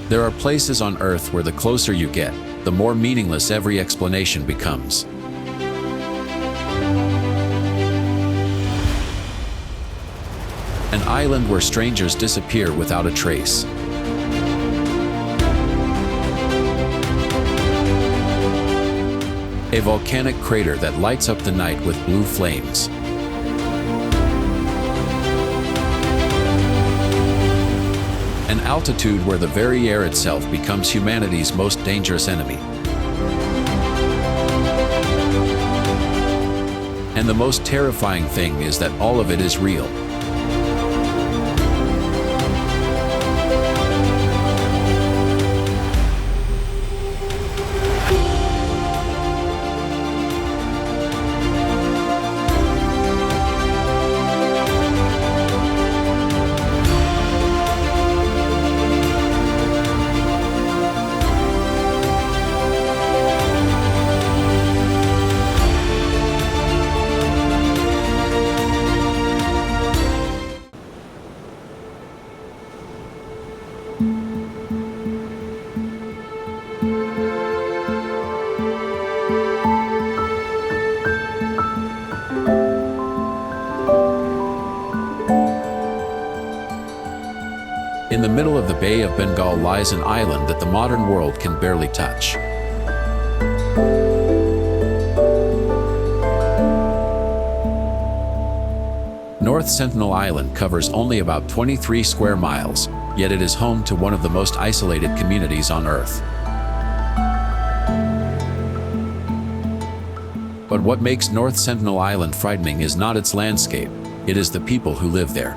There are places on Earth where the closer you get, the more meaningless every explanation becomes. An island where strangers disappear without a trace. A volcanic crater that lights up the night with blue flames. An altitude where the very air itself becomes humanity's most dangerous enemy. And the most terrifying thing is that all of it is real. In the middle of the Bay of Bengal lies an island that the modern world can barely touch. North Sentinel Island covers only about 23 square miles, yet it is home to one of the most isolated communities on Earth. But what makes North Sentinel Island frightening is not its landscape, it is the people who live there.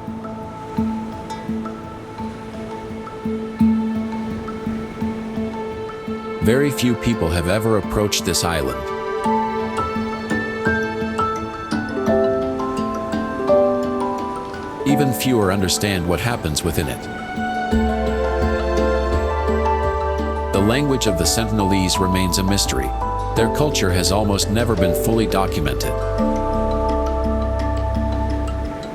Very few people have ever approached this island. Even fewer understand what happens within it. The language of the Sentinelese remains a mystery. Their culture has almost never been fully documented.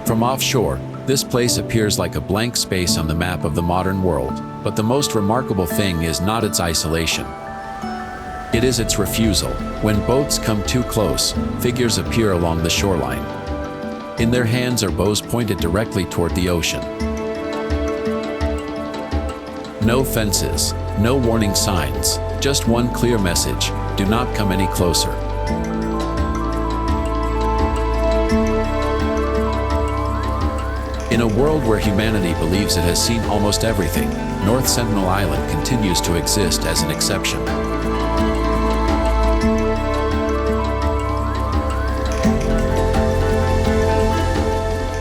From offshore, this place appears like a blank space on the map of the modern world, but the most remarkable thing is not its isolation. It is its refusal. When boats come too close, figures appear along the shoreline. In their hands are bows pointed directly toward the ocean. No fences, no warning signs, just one clear message: do not come any closer. In a world where humanity believes it has seen almost everything, North Sentinel Island continues to exist as an exception.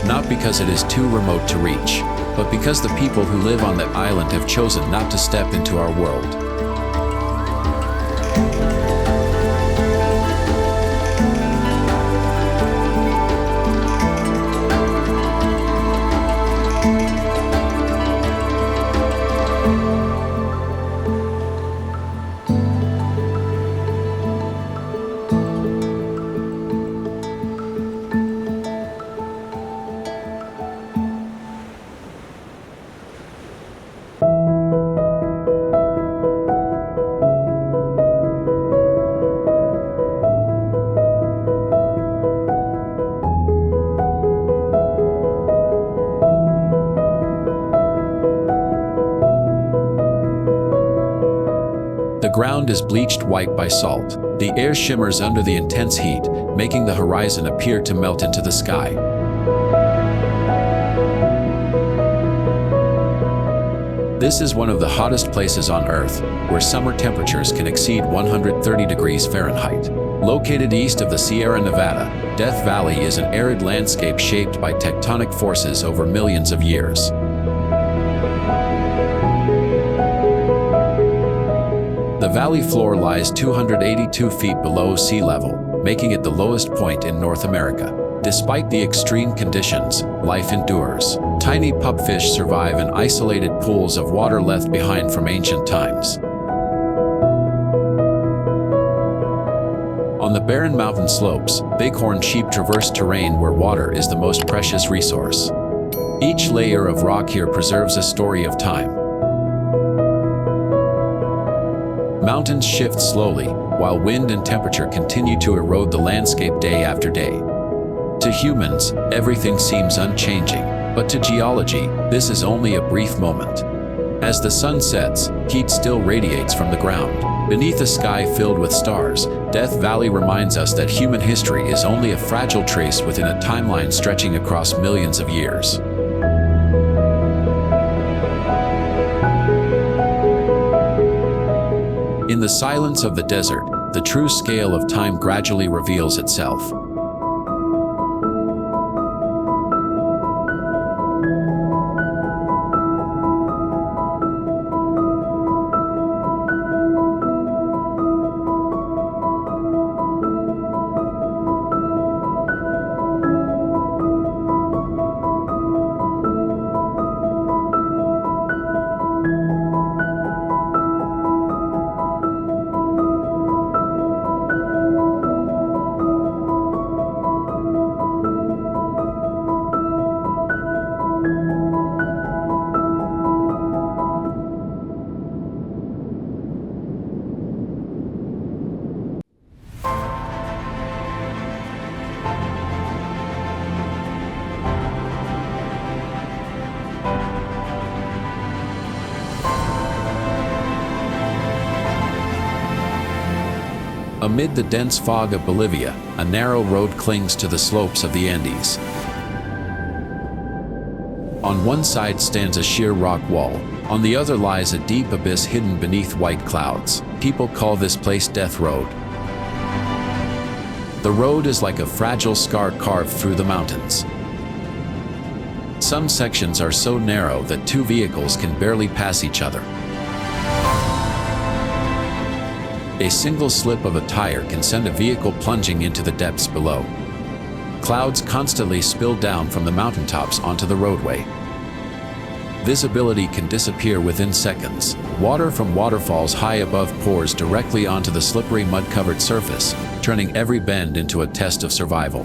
Not because it is too remote to reach, but because the people who live on that island have chosen not to step into our world. The ground is bleached white by salt. The air shimmers under the intense heat, making the horizon appear to melt into the sky. This is one of the hottest places on Earth, where summer temperatures can exceed 130 degrees Fahrenheit. Located east of the Sierra Nevada, Death Valley is an arid landscape shaped by tectonic forces over millions of years. The valley floor lies 282 feet below sea level, making it the lowest point in North America. Despite the extreme conditions, life endures. Tiny pupfish survive in isolated pools of water left behind from ancient times. On the barren mountain slopes, bighorn sheep traverse terrain where water is the most precious resource. Each layer of rock here preserves a story of time. Mountains shift slowly, while wind and temperature continue to erode the landscape day after day. To humans, everything seems unchanging, but to geology, this is only a brief moment. As the sun sets, heat still radiates from the ground. Beneath a sky filled with stars, Death Valley reminds us that human history is only a fragile trace within a timeline stretching across millions of years. In the silence of the desert, the true scale of time gradually reveals itself. Amid the dense fog of Bolivia, a narrow road clings to the slopes of the Andes. On one side stands a sheer rock wall, on the other lies a deep abyss hidden beneath white clouds. People call this place Death Road. The road is like a fragile scar carved through the mountains. Some sections are so narrow that two vehicles can barely pass each other. A single slip of a tire can send a vehicle plunging into the depths below. Clouds constantly spill down from the mountaintops onto the roadway. Visibility can disappear within seconds. Water from waterfalls high above pours directly onto the slippery mud-covered surface, turning every bend into a test of survival.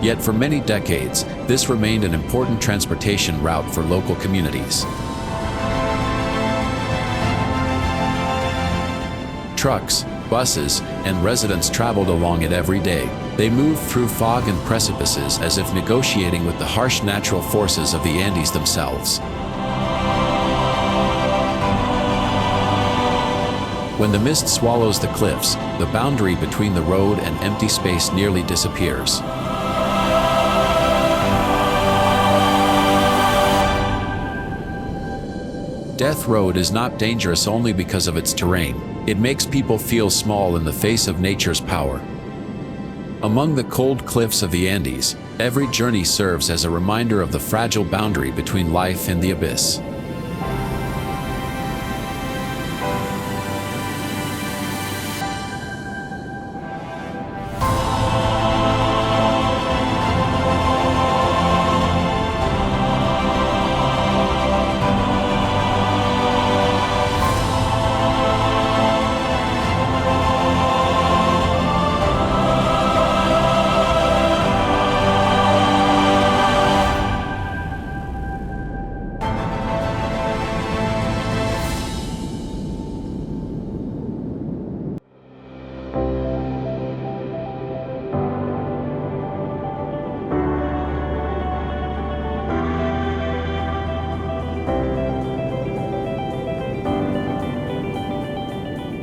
Yet for many decades, this remained an important transportation route for local communities. Trucks, buses, and residents traveled along it every day. They moved through fog and precipices as if negotiating with the harsh natural forces of the Andes themselves. When the mist swallows the cliffs, the boundary between the road and empty space nearly disappears. Death Road is not dangerous only because of its terrain. It makes people feel small in the face of nature's power. Among the cold cliffs of the Andes, every journey serves as a reminder of the fragile boundary between life and the abyss.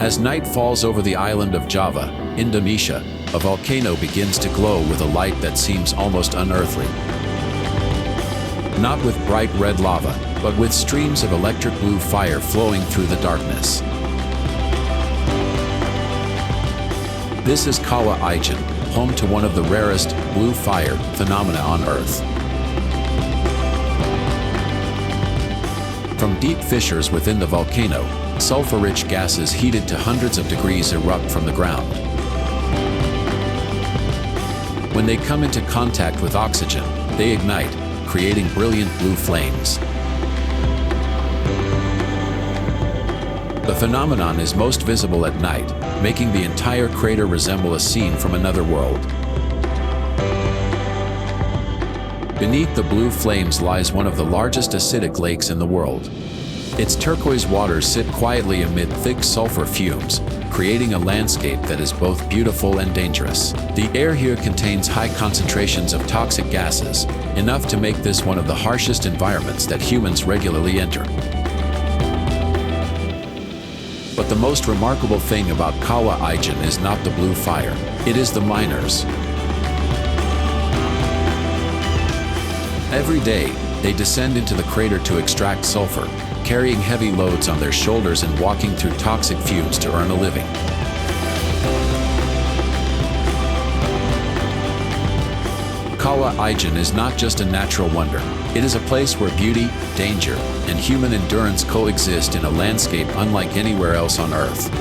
As night falls over the island of Java, Indonesia, a volcano begins to glow with a light that seems almost unearthly. Not with bright red lava, but with streams of electric blue fire flowing through the darkness. This is Kawah Ijen, home to one of the rarest blue fire phenomena on Earth. From deep fissures within the volcano, sulfur-rich gases heated to hundreds of degrees erupt from the ground. When they come into contact with oxygen, they ignite, creating brilliant blue flames. The phenomenon is most visible at night, making the entire crater resemble a scene from another world. Beneath the blue flames lies one of the largest acidic lakes in the world. Its turquoise waters sit quietly amid thick sulfur fumes, creating a landscape that is both beautiful and dangerous. The air here contains high concentrations of toxic gases, enough to make this one of the harshest environments that humans regularly enter. But the most remarkable thing about Kawa Aijan is not the blue fire, it is the miners. Every day, they descend into the crater to extract sulfur, carrying heavy loads on their shoulders and walking through toxic fumes to earn a living. Kawa Aijan is not just a natural wonder, it is a place where beauty, danger, and human endurance coexist in a landscape unlike anywhere else on Earth.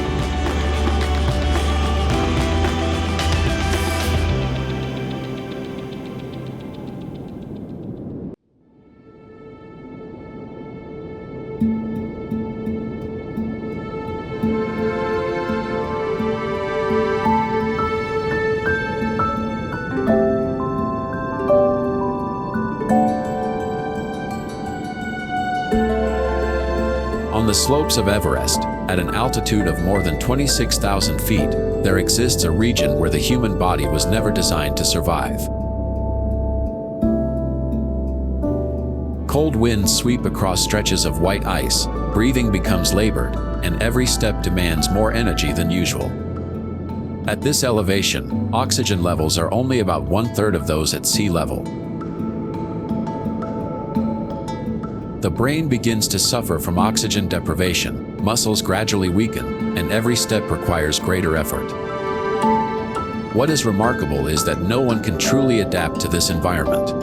On the slopes of Everest, at an altitude of more than 26,000 feet, there exists a region where the human body was never designed to survive. Cold winds sweep across stretches of white ice, breathing becomes labored, and every step demands more energy than usual. At this elevation, oxygen levels are only about 1/3 of those at sea level. The brain begins to suffer from oxygen deprivation, muscles gradually weaken, and every step requires greater effort. What is remarkable is that no one can truly adapt to this environment.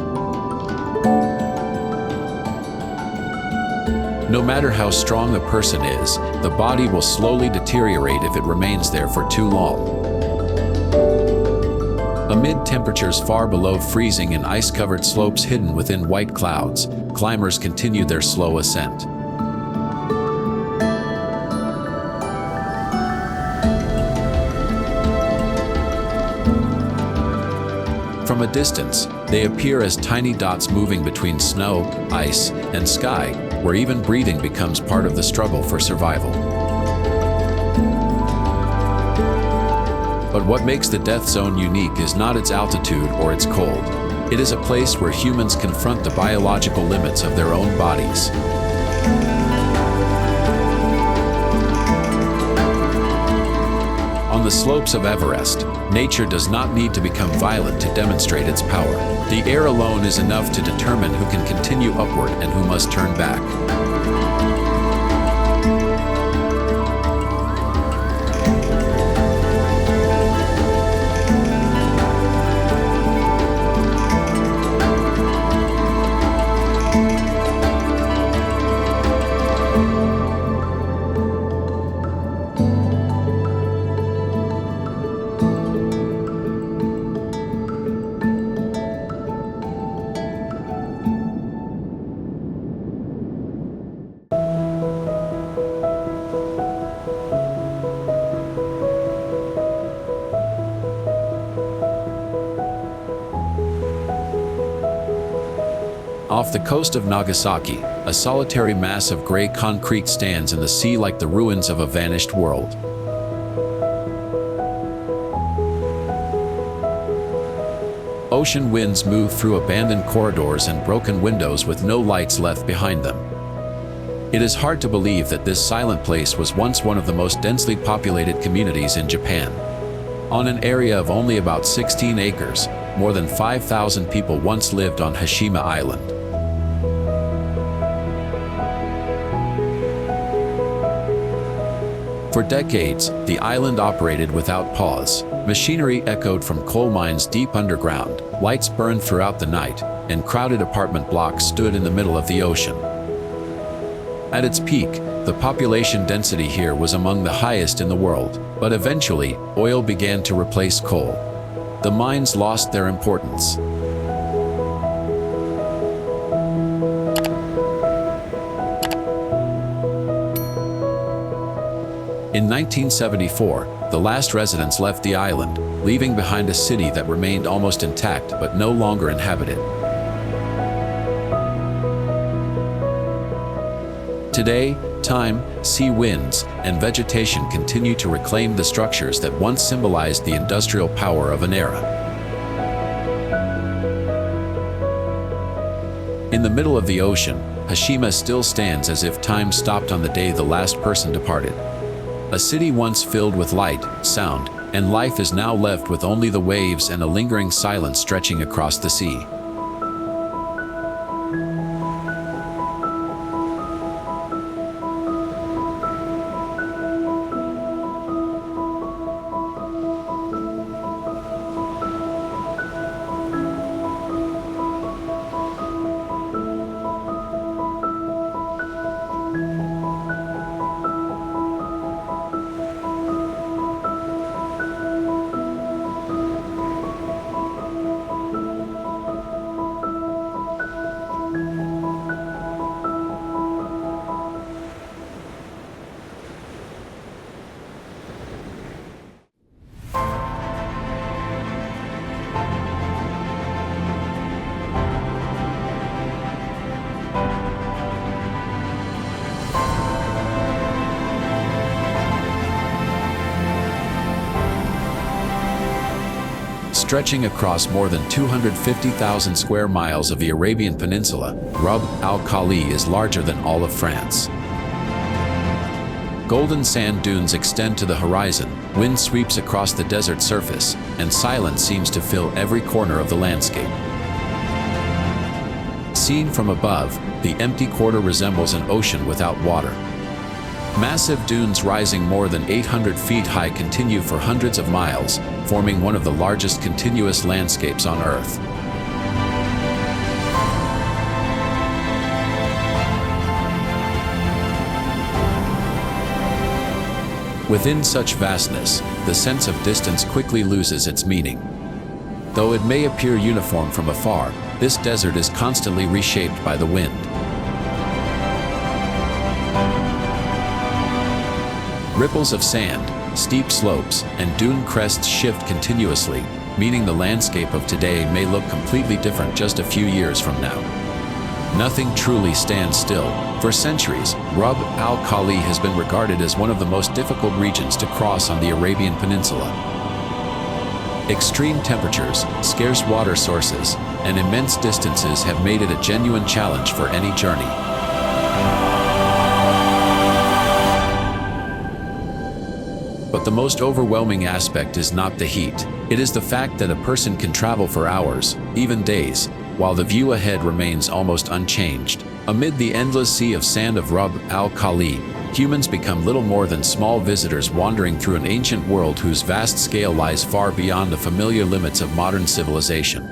No matter how strong a person is, the body will slowly deteriorate if it remains there for too long. Amid temperatures far below freezing and ice-covered slopes hidden within white clouds, climbers continue their slow ascent. From a distance, they appear as tiny dots moving between snow, ice, and sky, where even breathing becomes part of the struggle for survival. But what makes the death zone unique is not its altitude or its cold. It is a place where humans confront the biological limits of their own bodies. On the slopes of Everest, nature does not need to become violent to demonstrate its power. The air alone is enough to determine who can continue upward and who must turn back. Off the coast of Nagasaki, a solitary mass of gray concrete stands in the sea like the ruins of a vanished world. Ocean winds move through abandoned corridors and broken windows with no lights left behind them. It is hard to believe that this silent place was once one of the most densely populated communities in Japan. On an area of only about 16 acres, more than 5,000 people once lived on Hashima Island. For decades, the island operated without pause. Machinery echoed from coal mines deep underground, lights burned throughout the night, and crowded apartment blocks stood in the middle of the ocean. At its peak, the population density here was among the highest in the world, but eventually, oil began to replace coal. The mines lost their importance. In 1974, the last residents left the island, leaving behind a city that remained almost intact but no longer inhabited. Today, time, sea winds, and vegetation continue to reclaim the structures that once symbolized the industrial power of an era. In the middle of the ocean, Hiroshima still stands as if time stopped on the day the last person departed. A city once filled with light, sound, and life is now left with only the waves and a lingering silence stretching across the sea. Stretching across more than 250,000 square miles of the Arabian Peninsula, Rub al Khali is larger than all of France. Golden sand dunes extend to the horizon, wind sweeps across the desert surface, and silence seems to fill every corner of the landscape. Seen from above, the empty quarter resembles an ocean without water. Massive dunes rising more than 800 feet high continue for hundreds of miles, forming one of the largest continuous landscapes on Earth. Within such vastness, the sense of distance quickly loses its meaning. Though it may appear uniform from afar, this desert is constantly reshaped by the wind. Ripples of sand, steep slopes, and dune crests shift continuously, meaning the landscape of today may look completely different just a few years from now. Nothing truly stands still. For centuries, Rub al Khali has been regarded as one of the most difficult regions to cross on the Arabian Peninsula. Extreme temperatures, scarce water sources, and immense distances have made it a genuine challenge for any journey. But the most overwhelming aspect is not the heat. It is the fact that a person can travel for hours, even days, while the view ahead remains almost unchanged. Amid the endless sea of sand of Rub al Khali, humans become little more than small visitors wandering through an ancient world whose vast scale lies far beyond the familiar limits of modern civilization.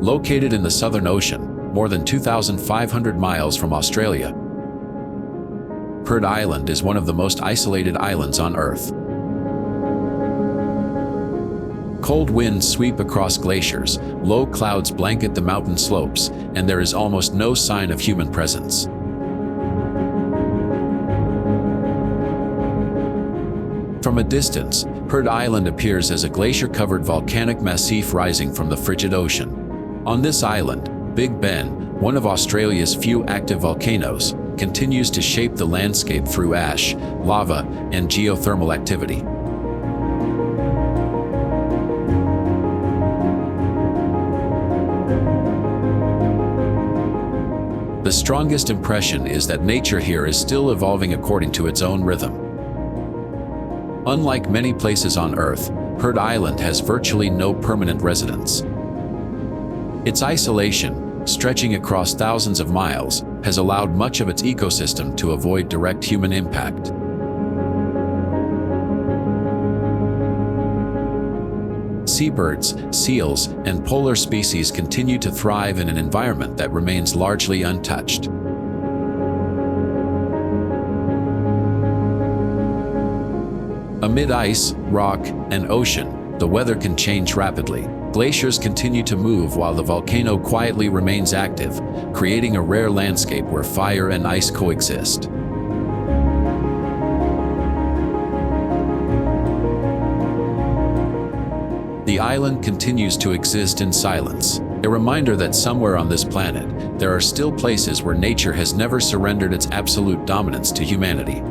Located in the Southern Ocean, more than 2,500 miles from Australia, Heard Island is one of the most isolated islands on Earth. Cold winds sweep across glaciers, low clouds blanket the mountain slopes, and there is almost no sign of human presence. From a distance, Heard Island appears as a glacier-covered volcanic massif rising from the frigid ocean. On this island, Big Ben, one of Australia's few active volcanoes, continues to shape the landscape through ash, lava, and geothermal activity. The strongest impression is that nature here is still evolving according to its own rhythm. Unlike many places on Earth, Heard Island has virtually no permanent residents. Its isolation, stretching across thousands of miles, has allowed much of its ecosystem to avoid direct human impact. Seabirds, seals, and polar species continue to thrive in an environment that remains largely untouched. Amid ice, rock, and ocean, the weather can change rapidly. Glaciers continue to move while the volcano quietly remains active, creating a rare landscape where fire and ice coexist. The island continues to exist in silence, a reminder that somewhere on this planet, there are still places where nature has never surrendered its absolute dominance to humanity.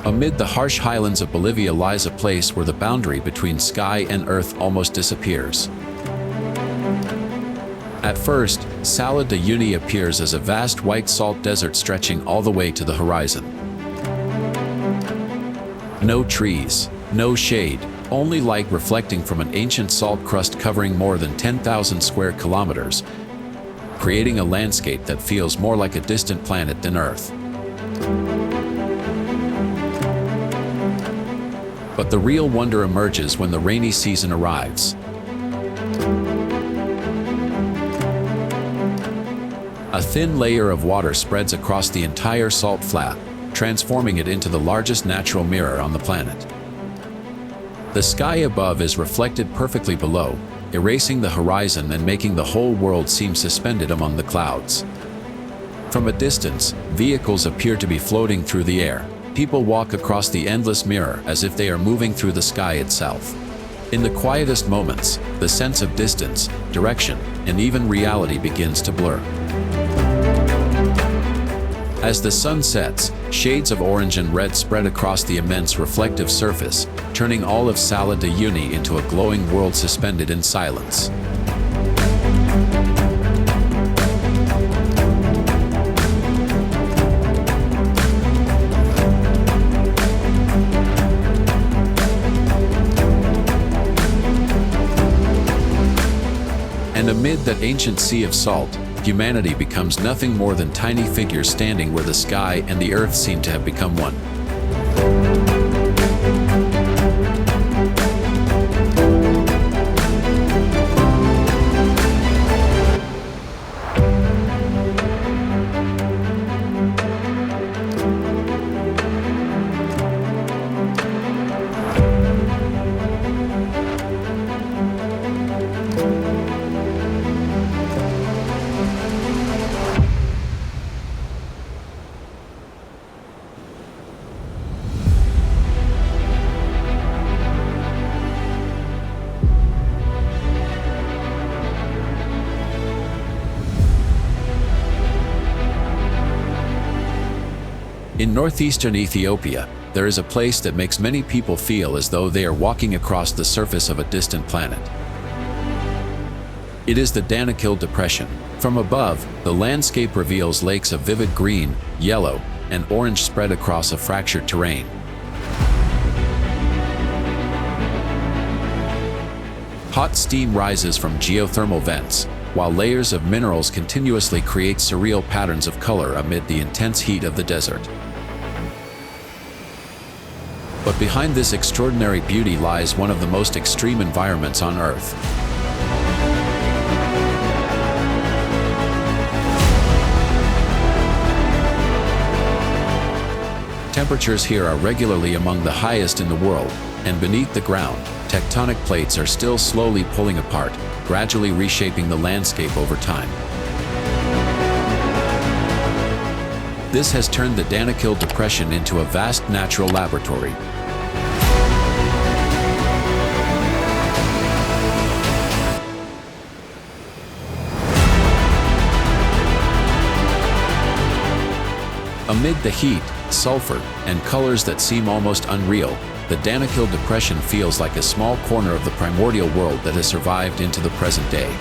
Amid the harsh highlands of Bolivia lies a place where the boundary between sky and earth almost disappears. At first, Salar de Uyuni appears as a vast white salt desert stretching all the way to the horizon. No trees, no shade, only light reflecting from an ancient salt crust covering more than 10,000 square kilometers, creating a landscape that feels more like a distant planet than Earth. But the real wonder emerges when the rainy season arrives. A thin layer of water spreads across the entire salt flat, transforming it into the largest natural mirror on the planet. The sky above is reflected perfectly below, erasing the horizon and making the whole world seem suspended among the clouds. From a distance, vehicles appear to be floating through the air. People walk across the endless mirror as if they are moving through the sky itself. In the quietest moments, the sense of distance, direction, and even reality begins to blur. As the sun sets, shades of orange and red spread across the immense reflective surface, turning all of Salar de Uyuni into a glowing world suspended in silence. And amid that ancient sea of salt, humanity becomes nothing more than tiny figures standing where the sky and the earth seem to have become one. In northeastern Ethiopia, there is a place that makes many people feel as though they are walking across the surface of a distant planet. It is the Danakil Depression. From above, the landscape reveals lakes of vivid green, yellow, and orange spread across a fractured terrain. Hot steam rises from geothermal vents, while layers of minerals continuously create surreal patterns of color amid the intense heat of the desert. But behind this extraordinary beauty lies one of the most extreme environments on Earth. Temperatures here are regularly among the highest in the world, and beneath the ground, tectonic plates are still slowly pulling apart, gradually reshaping the landscape over time. This has turned the Danakil Depression into a vast natural laboratory. Amid the heat, sulfur, and colors that seem almost unreal, the Danakil Depression feels like a small corner of the primordial world that has survived into the present day.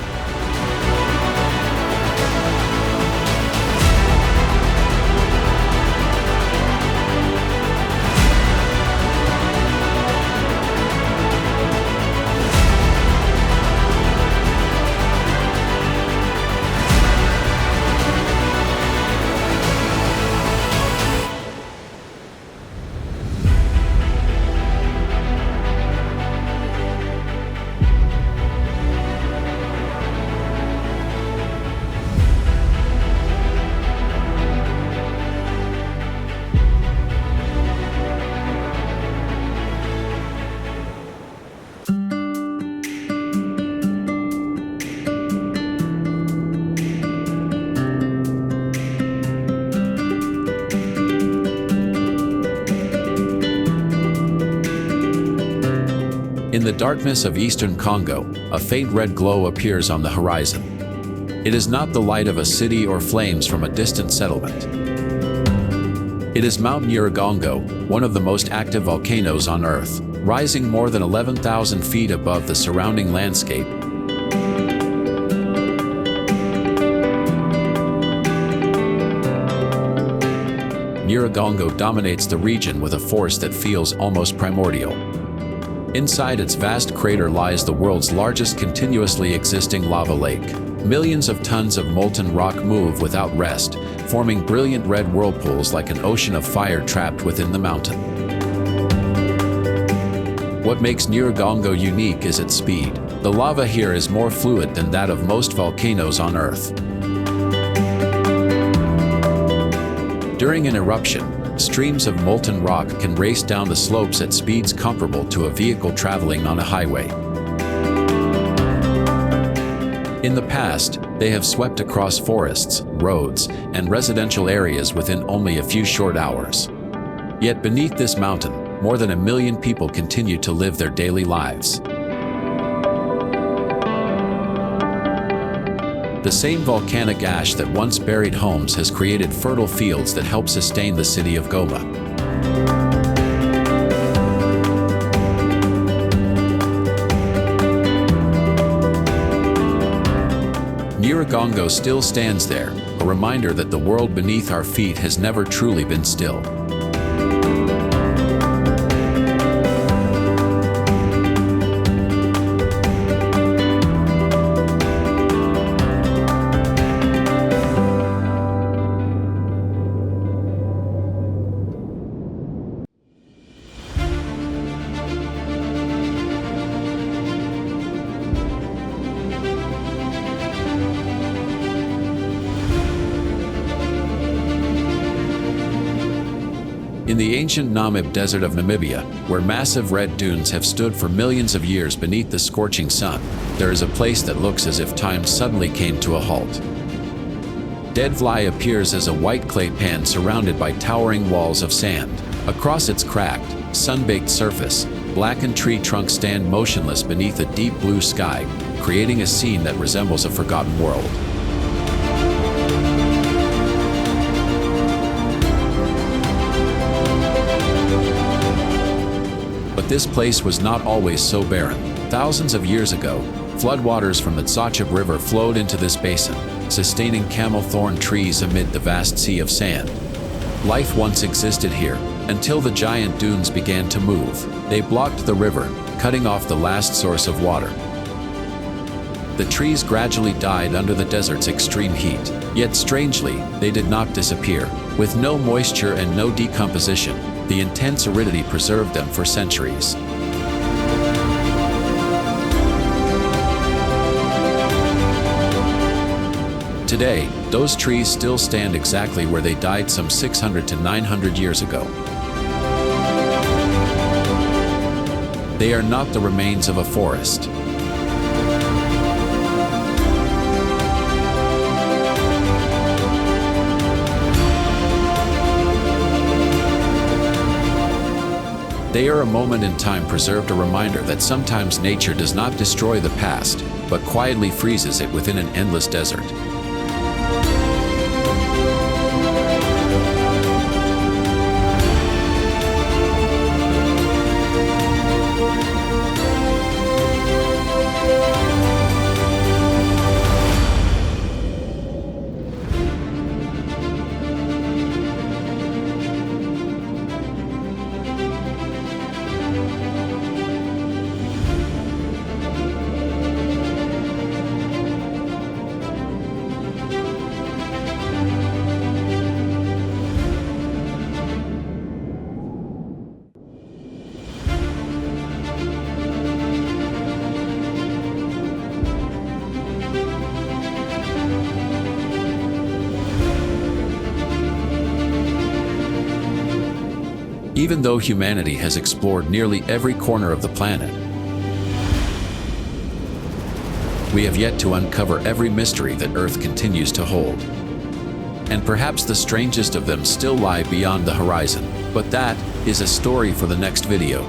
In the darkness of eastern Congo, a faint red glow appears on the horizon. It is not the light of a city or flames from a distant settlement. It is Mount Nyiragongo, one of the most active volcanoes on Earth, rising more than 11,000 feet above the surrounding landscape. Nyiragongo dominates the region with a force that feels almost primordial. Inside its vast crater lies the world's largest continuously existing lava lake. Millions of tons of molten rock move without rest, forming brilliant red whirlpools like an ocean of fire trapped within the mountain. What makes Nyiragongo unique is its speed. The lava here is more fluid than that of most volcanoes on Earth. During an eruption, streams of molten rock can race down the slopes at speeds comparable to a vehicle traveling on a highway. In the past, they have swept across forests, roads, and residential areas within only a few short hours. Yet beneath this mountain, more than 1 million people continue to live their daily lives. The same volcanic ash that once buried homes has created fertile fields that help sustain the city of Goma. Nyiragongo still stands there, a reminder that the world beneath our feet has never truly been still. In the ancient Namib Desert of Namibia, where massive red dunes have stood for millions of years beneath the scorching sun, there is a place that looks as if time suddenly came to a halt. Deadliest appears as a white clay pan surrounded by towering walls of sand. Across its cracked, sun-baked surface, blackened tree trunks stand motionless beneath a deep blue sky, creating a scene that resembles a forgotten world. But this place was not always so barren. Thousands of years ago, floodwaters from the Tsachab River flowed into this basin, sustaining camel thorn trees amid the vast sea of sand. Life once existed here, until the giant dunes began to move. They blocked the river, cutting off the last source of water. The trees gradually died under the desert's extreme heat, yet strangely, they did not disappear. With no moisture and no decomposition, the intense aridity preserved them for centuries. Today, those trees still stand exactly where they died some 600 to 900 years ago. They are not the remains of a forest. They are a moment in time preserved, a reminder that sometimes nature does not destroy the past, but quietly freezes it within an endless desert. Even though humanity has explored nearly every corner of the planet, we have yet to uncover every mystery that Earth continues to hold. And perhaps the strangest of them still lie beyond the horizon. But that is a story for the next video.